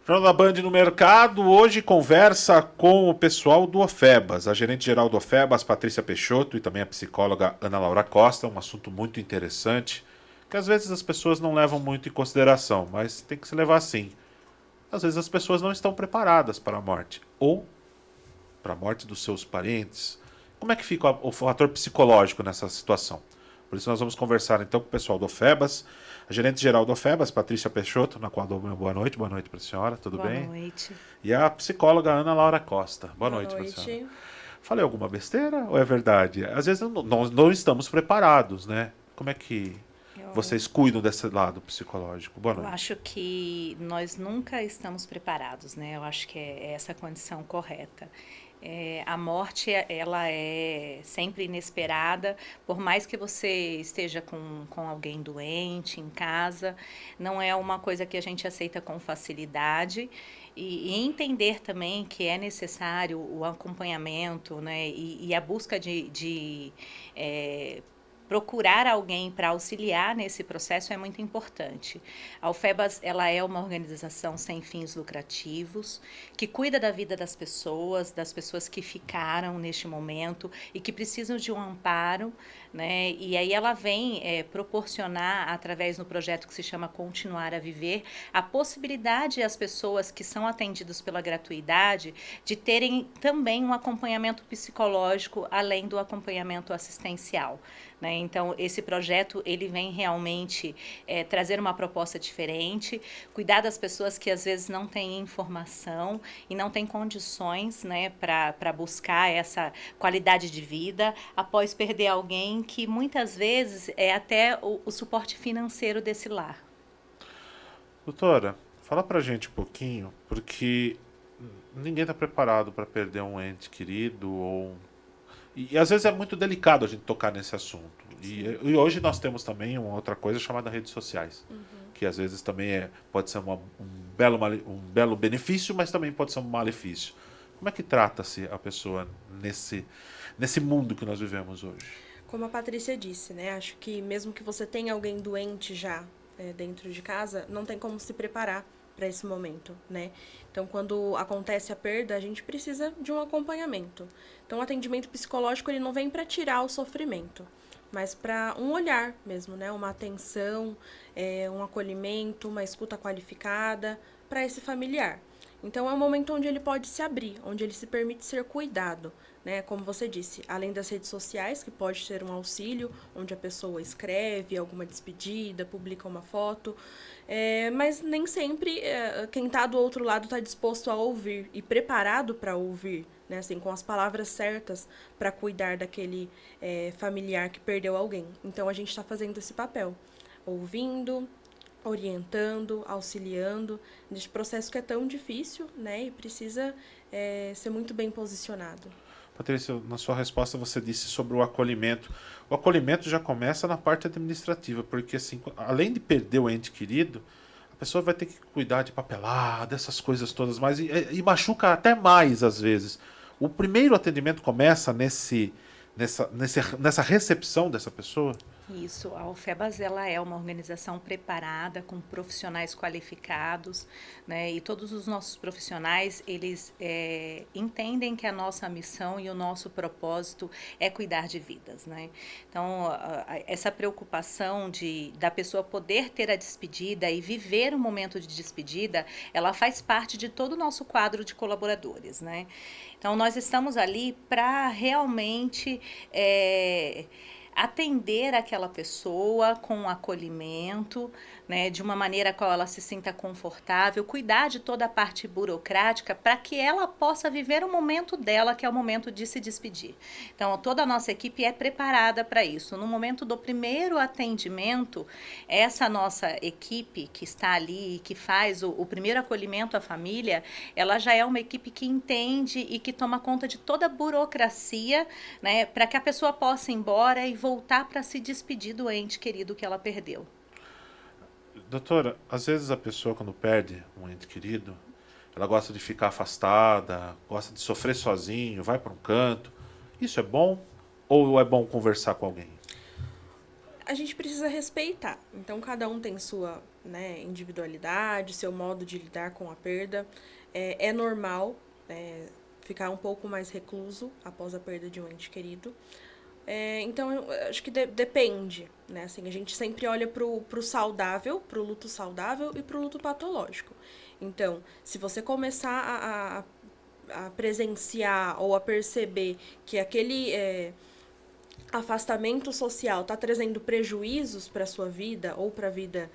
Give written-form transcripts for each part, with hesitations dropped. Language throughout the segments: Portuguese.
Jornal da Band no Mercado, hoje conversa com o pessoal do Ofebas, a gerente-geral do Ofebas, Patrícia Peixoto, e também a psicóloga Ana Laura Costa, um assunto muito interessante, que às vezes as pessoas não levam muito em consideração, mas tem que se levar sim. Às vezes as pessoas não estão preparadas para a morte, ou para a morte dos seus parentes. Como é que fica o fator psicológico nessa situação? Por isso nós vamos conversar então com o pessoal do Ofebas, a gerente-geral do Ofebas, Patrícia Peixoto, na qual dou uma boa noite para a senhora, tudo Boa bem? noite. E a psicóloga Ana Laura Costa. Boa Boa noite para a senhora. noite. Falei alguma besteira ou é verdade? Às vezes nós não estamos preparados, né? Como é que Eu, vocês cuidam desse lado psicológico? Boa eu noite. acho que nós nunca estamos preparados, né? Eu acho que é essa a condição correta. A morte, ela é sempre inesperada, por mais que você esteja com alguém doente em casa, não é uma coisa que a gente aceita com facilidade. E entender também que é necessário o acompanhamento, né? E a busca de procurar alguém para auxiliar nesse processo é muito importante. A UFEBAS, ela é uma organização sem fins lucrativos, que cuida da vida das pessoas que ficaram neste momento e que precisam de um amparo, né? E aí ela vem proporcionar, através do projeto que se chama Continuar a Viver, a possibilidade às pessoas que são atendidas pela gratuidade de terem também um acompanhamento psicológico, além do acompanhamento assistencial. Né? Então, esse projeto ele vem realmente trazer uma proposta diferente, cuidar das pessoas que às vezes não têm informação e não têm condições, né, para buscar essa qualidade de vida após perder alguém que muitas vezes é até o suporte financeiro desse lar. Doutora, fala pra gente um pouquinho, porque ninguém está preparado para perder um ente querido ou e às vezes é muito delicado a gente tocar nesse assunto. E hoje nós temos também uma outra coisa chamada redes sociais, que às vezes também pode ser um belo benefício, mas também pode ser um malefício. Como é que trata-se a pessoa nesse mundo que nós vivemos hoje? Como a Patrícia disse, né? Acho que mesmo que você tenha alguém doente já dentro de casa, não tem como se preparar para esse momento, né? Então, quando acontece a perda, a gente precisa de um acompanhamento. Então, o atendimento psicológico ele não vem para tirar o sofrimento, mas para um olhar mesmo, né? Uma atenção, um acolhimento, uma escuta qualificada para esse familiar. Então, é um momento onde ele pode se abrir, onde ele se permite ser cuidado, né? Como você disse, além das redes sociais, que pode ser um auxílio, onde a pessoa escreve alguma despedida, publica uma foto, mas nem sempre quem está do outro lado está disposto a ouvir e preparado para ouvir, né? Assim, com as palavras certas para cuidar daquele familiar que perdeu alguém. Então, a gente está fazendo esse papel, ouvindo, orientando, auxiliando nesse processo que é tão difícil, né? E precisa ser muito bem posicionado. Patrícia, na sua resposta você disse sobre o acolhimento. O acolhimento já começa na parte administrativa, porque assim, além de perder o ente querido, a pessoa vai ter que cuidar de papelada, dessas coisas todas mais, e machuca até mais às vezes. O primeiro atendimento começa nessa recepção dessa pessoa? Isso, a UFEBAS ela é uma organização preparada com profissionais qualificados, né? E todos os nossos profissionais eles entendem que a nossa missão e o nosso propósito é cuidar de vidas, né? Então essa preocupação da pessoa poder ter a despedida e viver o momento de despedida, ela faz parte de todo o nosso quadro de colaboradores, né? Então nós estamos ali para realmente atender aquela pessoa com acolhimento, né, de uma maneira a qual ela se sinta confortável, cuidar de toda a parte burocrática para que ela possa viver o momento dela, que é o momento de se despedir. Então, toda a nossa equipe é preparada para isso. No momento do primeiro atendimento, essa nossa equipe que está ali, que faz o primeiro acolhimento à família, ela já é uma equipe que entende e que toma conta de toda a burocracia, né, para que a pessoa possa ir embora e voltar para se despedir do ente querido que ela perdeu. Doutora, às vezes a pessoa quando perde um ente querido, ela gosta de ficar afastada, gosta de sofrer sozinho, vai para um canto. Isso é bom ou é bom conversar com alguém? a gente precisa respeitar. Então, cada um tem sua, né, individualidade, seu modo de lidar com a perda. É normal ficar um pouco mais recluso após a perda de um ente querido. Então, eu acho que depende, né? Assim, a gente sempre olha pro saudável, pro luto saudável e pro luto patológico. Então, se você começar a presenciar ou a perceber que aquele afastamento social está trazendo prejuízos para a sua vida ou para a vida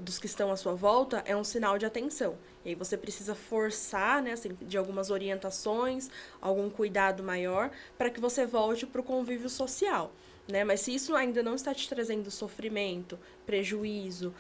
dos que estão à sua volta, é um sinal de atenção. E aí você precisa forçar, né, assim, de algumas orientações, algum cuidado maior, para que você volte para o convívio social. Né? Mas se isso ainda não está te trazendo sofrimento, prejuízo,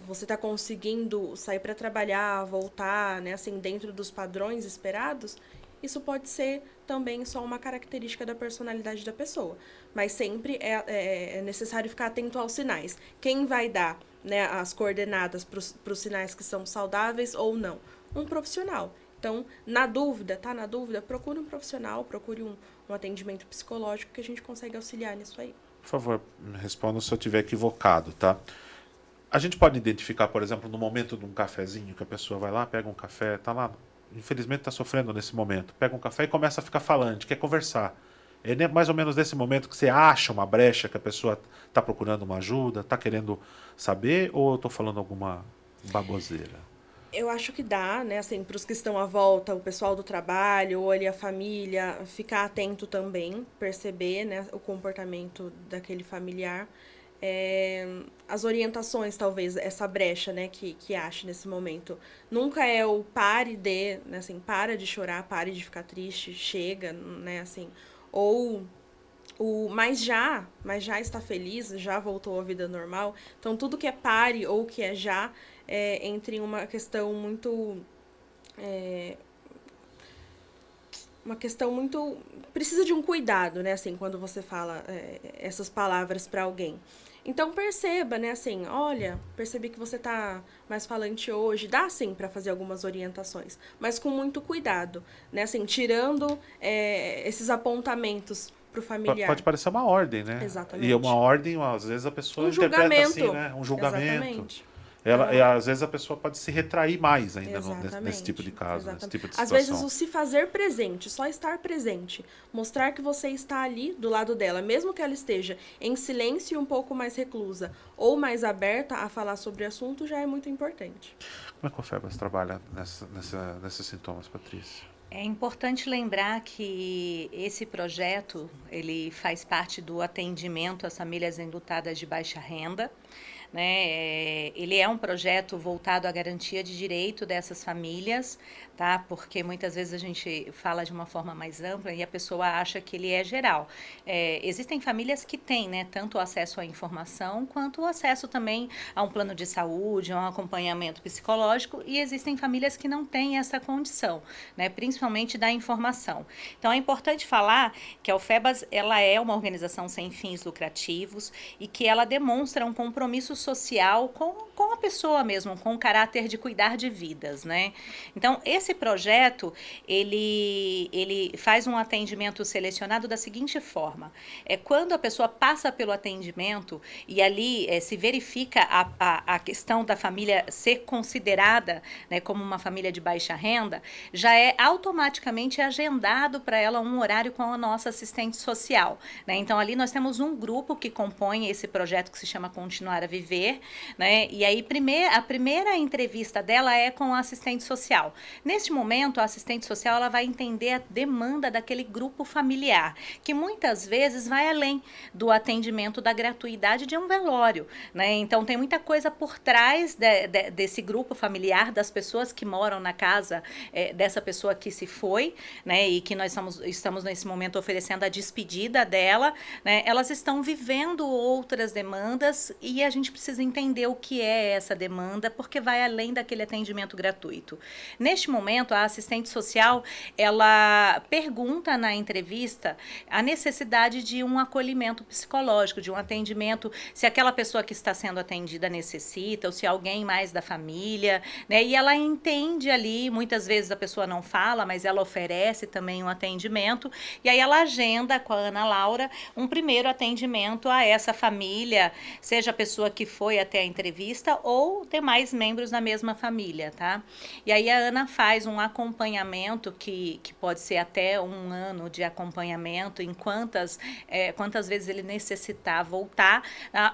você está conseguindo sair para trabalhar, voltar, né, assim, dentro dos padrões esperados, isso pode ser também só uma característica da personalidade da pessoa. Mas sempre é necessário ficar atento aos sinais. Quem vai dar, né, as coordenadas para os sinais que são saudáveis ou não? Um profissional. Então, na dúvida, procure um profissional, procure um atendimento psicológico que a gente consegue auxiliar nisso aí. Por favor, me responda se eu estiver equivocado, tá? A gente pode identificar, por exemplo, no momento de um cafezinho, que a pessoa vai lá, pega um café, tá lá, infelizmente está sofrendo nesse momento, pega um café e começa a ficar falante, quer conversar. É mais ou menos nesse momento que você acha uma brecha, que a pessoa está procurando uma ajuda, está querendo saber, ou eu estou falando alguma baboseira? Eu acho que dá, né, assim, para os que estão à volta, o pessoal do trabalho, ou ali a família, ficar atento também, perceber, né, o comportamento daquele familiar. As orientações, talvez, essa brecha, né, que ache nesse momento. Nunca é o pare de, né, assim, para de chorar, pare de ficar triste, chega, né, assim, ou o mas já está feliz, já voltou à vida normal. Então, tudo que é pare ou que é já, entra em uma questão muito... uma questão muito... Precisa de um cuidado, né, assim, quando você fala essas palavras para alguém. Então, perceba, né, assim, olha, percebi que você tá mais falante hoje. Dá, sim, para fazer algumas orientações, mas com muito cuidado, né, assim, tirando esses apontamentos pro familiar. Pode parecer uma ordem, né? Exatamente. E uma ordem, às vezes a pessoa interpreta assim, né? Um julgamento. Exatamente. E às vezes a pessoa pode se retrair mais ainda nesse tipo de caso, Exatamente. nesse tipo de Às situação. vezes o se fazer presente, só estar presente, mostrar que você está ali do lado dela, mesmo que ela esteja em silêncio e um pouco mais reclusa ou mais aberta a falar sobre o assunto, já é muito importante. Como é que o FEBAS trabalha nesses sintomas, Patrícia? É importante lembrar que esse projeto, ele faz parte do atendimento às famílias enlutadas de baixa renda, né? Ele é um projeto voltado à garantia de direito dessas famílias, tá? Porque muitas vezes a gente fala de uma forma mais ampla e a pessoa acha que ele é geral. Existem famílias que têm, né, tanto o acesso à informação quanto o acesso também a um plano de saúde, a um acompanhamento psicológico, e existem famílias que não têm essa condição, né, principalmente da informação. Então é importante falar que a UFEBAS, ela é uma organização sem fins lucrativos e que ela demonstra um compromisso social com a pessoa mesmo, com o caráter de cuidar de vidas, né? Então, esse projeto, ele faz um atendimento selecionado da seguinte forma: quando a pessoa passa pelo atendimento e ali se verifica a questão da família ser considerada, né, como uma família de baixa renda, já é automaticamente agendado para ela um horário com a nossa assistente social, né? Então, ali nós temos um grupo que compõe esse projeto que se chama Continuar a Viver, né? E aí, a primeira entrevista dela é com a assistente social. Neste momento, a assistente social ela vai entender a demanda daquele grupo familiar, que muitas vezes vai além do atendimento da gratuidade de um velório, né? Então, tem muita coisa por trás desse grupo familiar, das pessoas que moram na casa dessa pessoa que se foi, né? E que nós estamos nesse momento oferecendo a despedida dela, né? Elas estão vivendo outras demandas e a gente precisa entender o que é essa demanda, porque vai além daquele atendimento gratuito. Neste momento, a assistente social, ela pergunta na entrevista a necessidade de um acolhimento psicológico, de um atendimento, se aquela pessoa que está sendo atendida necessita, ou se alguém mais da família, né? E ela entende ali, muitas vezes a pessoa não fala, mas ela oferece também um atendimento, e aí ela agenda com a Ana Laura um primeiro atendimento a essa família, seja a pessoa que foi até a entrevista ou demais membros da mesma família, tá? E aí a Ana faz um acompanhamento que pode ser até 1 ano de acompanhamento, em quantas vezes ele necessitar voltar,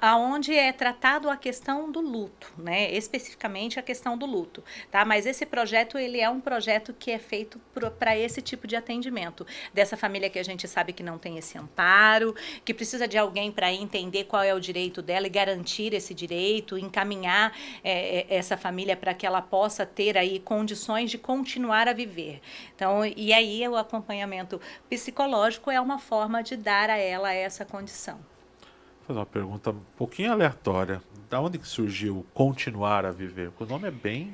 aonde é tratado a questão do luto, né? Especificamente a questão do luto, tá? Mas esse projeto, ele é um projeto que é feito para esse tipo de atendimento, dessa família que a gente sabe que não tem esse amparo, que precisa de alguém para entender qual é o direito dela e garantir esse direito, encaminhar essa família para que ela possa ter aí condições de continuar a viver. Então, e aí o acompanhamento psicológico é uma forma de dar a ela essa condição. Vou fazer uma pergunta um pouquinho aleatória. Da onde que surgiu continuar a viver? Porque o nome é bem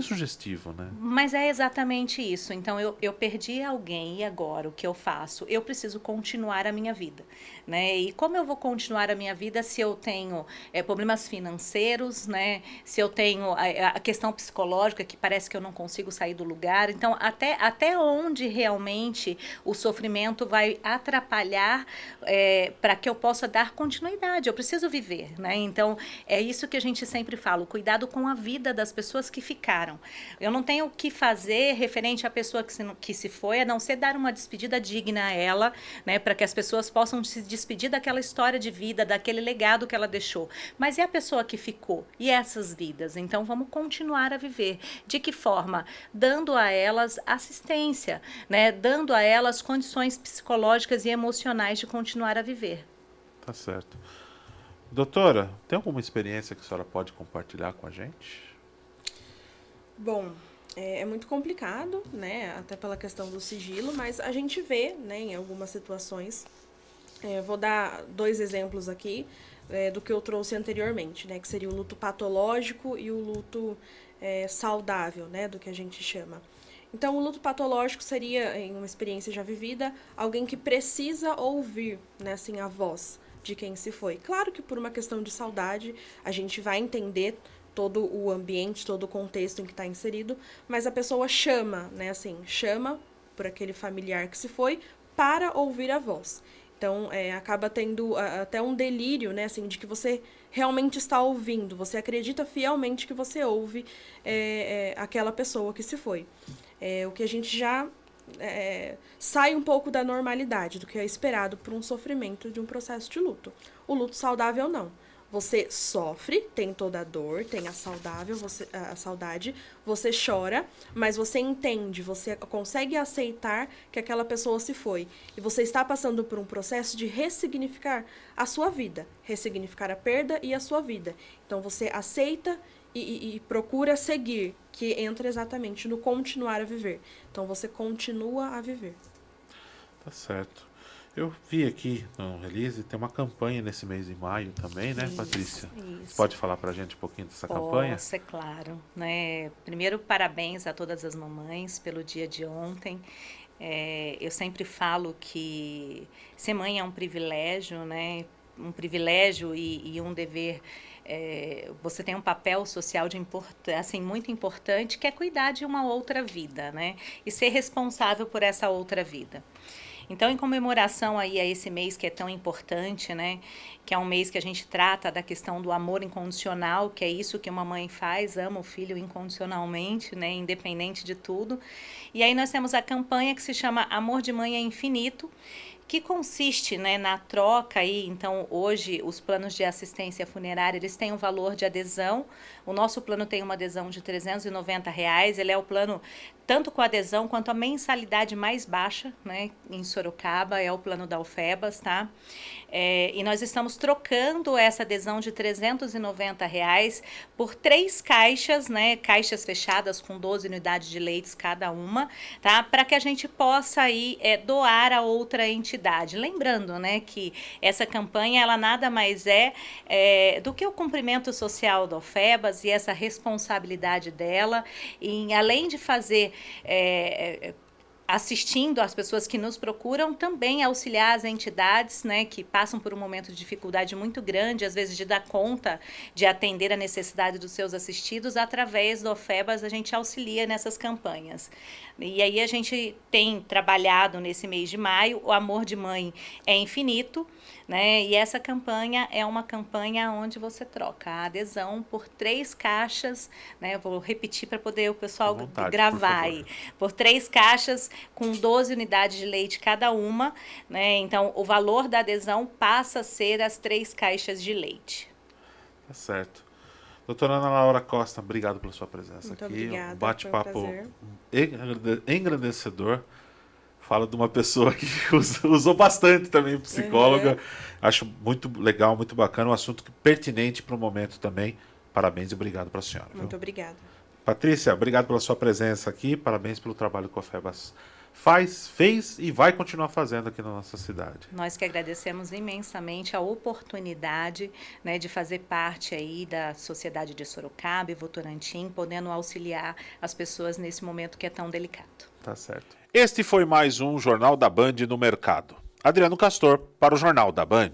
sugestivo, né? Mas é exatamente isso. Então, eu perdi alguém e agora o que eu faço? Eu preciso continuar a minha vida, né? E como eu vou continuar a minha vida se eu tenho problemas financeiros, né? Se eu tenho a questão psicológica, que parece que eu não consigo sair do lugar. Então, até onde realmente o sofrimento vai atrapalhar para que eu possa dar continuidade? Eu preciso viver, né? Então, é isso que a gente sempre fala, o cuidado com a vida das pessoas que ficaram. Eu não tenho o que fazer referente à pessoa que se foi, a não ser dar uma despedida digna a ela, né, para que as pessoas possam se despedir daquela história de vida, daquele legado que ela deixou. Mas e a pessoa que ficou? E essas vidas? Então, vamos continuar a viver. De que forma? Dando a elas assistência, né, dando a elas condições psicológicas e emocionais de continuar a viver. Tá certo. Doutora, tem alguma experiência que a senhora pode compartilhar com a gente? Bom, é muito complicado, né? Até pela questão do sigilo, mas a gente vê, né, em algumas situações. Vou dar 2 exemplos aqui do que eu trouxe anteriormente, né? Que seria o luto patológico e o luto saudável, né? Do que a gente chama. Então, o luto patológico seria, em uma experiência já vivida, alguém que precisa ouvir, né, assim, a voz de quem se foi. Claro que por uma questão de saudade, a gente vai entender todo o ambiente, todo o contexto em que está inserido, mas a pessoa chama, né, assim, chama por aquele familiar que se foi para ouvir a voz. Então, acaba tendo até um delírio, né, assim, de que você realmente está ouvindo, você acredita fielmente que você ouve aquela pessoa que se foi. O que a gente já sai um pouco da normalidade, do que é esperado por um sofrimento de um processo de luto. O luto saudável, não. Você sofre, tem toda a dor, tem a saudade, você chora, mas você entende, você consegue aceitar que aquela pessoa se foi. E você está passando por um processo de ressignificar a sua vida, ressignificar a perda e a sua vida. Então você aceita e procura seguir, que entra exatamente no continuar a viver. Então você continua a viver. Tá certo. Eu vi aqui no release, tem uma campanha nesse mês de maio também, né, Isso, Patrícia? isso. Pode falar pra gente um pouquinho dessa campanha? Posso, é claro, né? Primeiro, parabéns a todas as mamães pelo dia de ontem. Eu sempre falo que ser mãe é um privilégio, né? Um privilégio e um dever. Você tem um papel social assim, muito importante, que é cuidar de uma outra vida, né? E ser responsável por essa outra vida. Então, em comemoração aí a esse mês que é tão importante, né? Que é um mês que a gente trata da questão do amor incondicional, que é isso que uma mãe faz, ama o filho incondicionalmente, né? Independente de tudo. E aí nós temos a campanha que se chama Amor de Mãe é Infinito, que consiste, né, na troca aí. Então, hoje, os planos de assistência funerária, eles têm um valor de adesão. O nosso plano tem uma adesão de R$390. Ele é o plano tanto com adesão quanto a mensalidade mais baixa, né, em Sorocaba, é o plano da Alfebas, tá? E nós estamos trocando essa adesão de R$ 390 por 3 caixas, né, caixas fechadas com 12 unidades de leites cada uma, tá? Para que a gente possa aí doar a outra entidade. Lembrando, né, que essa campanha ela nada mais do que o cumprimento social do OFEBAS e essa responsabilidade dela em, além de fazer assistindo às pessoas que nos procuram, também auxiliar as entidades, né, que passam por um momento de dificuldade muito grande, às vezes de dar conta de atender a necessidade dos seus assistidos. Através do OFEBAS a gente auxilia nessas campanhas. E aí a gente tem trabalhado nesse mês de maio, o Amor de Mãe é Infinito, né? E essa campanha é uma campanha onde você troca a adesão por 3 caixas, né? Eu vou repetir para poder o pessoal gravar aí. Por 3 caixas com 12 unidades de leite cada uma, né? Então, o valor da adesão passa a ser as 3 caixas de leite. Tá certo. Doutora Ana Laura Costa, obrigado pela sua presença Muito aqui. obrigada, Um bate-papo foi um prazer. engrandecedor. Fala de uma pessoa que usou bastante também, psicóloga. Acho muito legal, muito bacana, um assunto pertinente para o momento também. Parabéns e obrigado para a senhora. Muito obrigada. Patrícia, obrigado pela sua presença aqui. Parabéns pelo trabalho que o OFEBAS fez e vai continuar fazendo aqui na nossa cidade. Nós que agradecemos imensamente a oportunidade, né, de fazer parte aí da Sociedade de Sorocaba e Votorantim, podendo auxiliar as pessoas nesse momento que é tão delicado. Tá certo. Este foi mais um Jornal da Band no Mercado. Adriano Castor para o Jornal da Band.